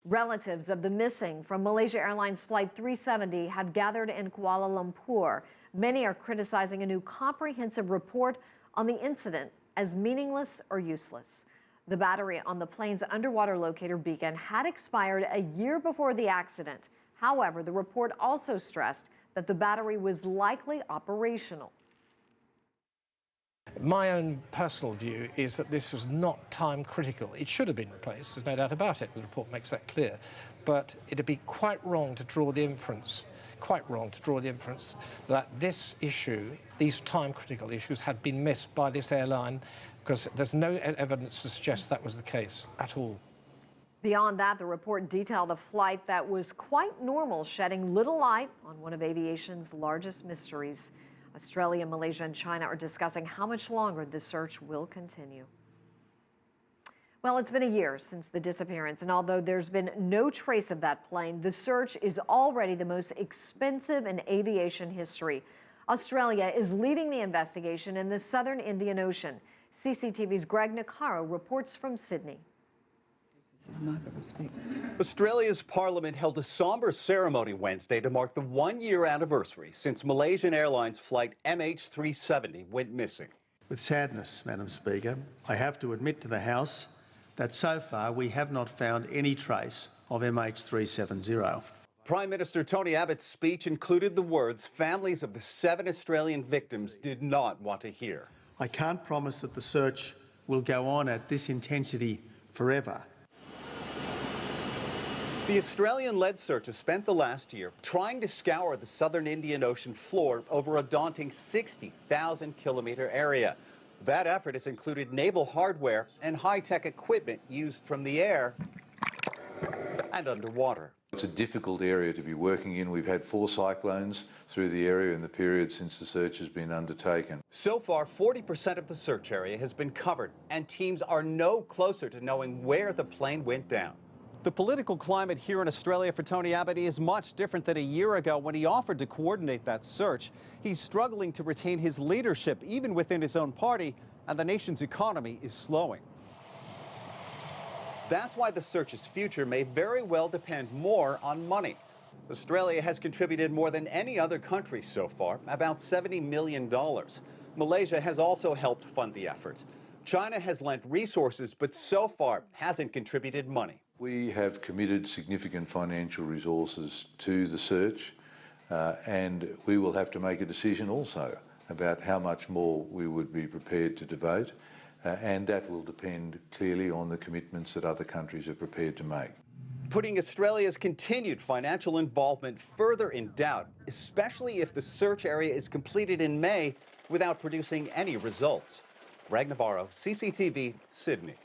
Relatives of the missing from Malaysia Airlines Flight 370 have gathered in Kuala Lumpur. Many are criticizing a new comprehensive report on the incident as meaningless or useless. The battery on the plane's underwater locator beacon had expired a year before the accident. However, the report also stressed that the battery was likely operational. My own personal view is that this was not time critical. It should have been replaced, there's no doubt about it. The report makes that clear. But it'd be quite wrong to draw the inference, that this issue, these time critical issues, had been missed by this airline, because there's no evidence to suggest that was the case at all. Beyond that, the report detailed a flight that was quite normal, shedding little light on one of aviation's largest mysteries. Australia, Malaysia, and China are discussing how much longer the search will continue. Well, it's been a year since the disappearance, and although there's been no trace of that plane, the search is already the most expensive in aviation history. Australia is leading the investigation in the southern Indian Ocean. CCTV's Greg Nicaro reports from Sydney. Australia's parliament held a somber ceremony Wednesday to mark the one-year anniversary since Malaysian Airlines flight MH370 went missing. With sadness, Madam Speaker, I have to admit to the House that so far we have not found any trace of MH370. Prime Minister Tony Abbott's speech included the words families of the 7 Australian victims did not want to hear. I can't promise that the search will go on at this intensity forever. The Australian-led search has spent the last year trying to scour the southern Indian Ocean floor over a daunting 60,000-kilometer area. That effort has included naval hardware and high-tech equipment used from the air and underwater. It's a difficult area to be working in. We've had 4 cyclones through the area in the period since the search has been undertaken. So far, 40% of the search area has been covered, and teams are no closer to knowing where the plane went down. The political climate here in Australia for Tony Abbott is much different than a year ago when he offered to coordinate that search. He's struggling to retain his leadership even within his own party, and the nation's economy is slowing. That's why the search's future may very well depend more on money. Australia has contributed more than any other country so far, about $70 million. Malaysia has also helped fund the effort. China has lent resources, but so far hasn't contributed money. We have committed significant financial resources to the search, and we will have to make a decision also about how much more we would be prepared to devote, and that will depend clearly on the commitments that other countries are prepared to make. Putting Australia's continued financial involvement further in doubt, especially if the search area is completed in May without producing any results. Greg Navarro, CCTV, Sydney.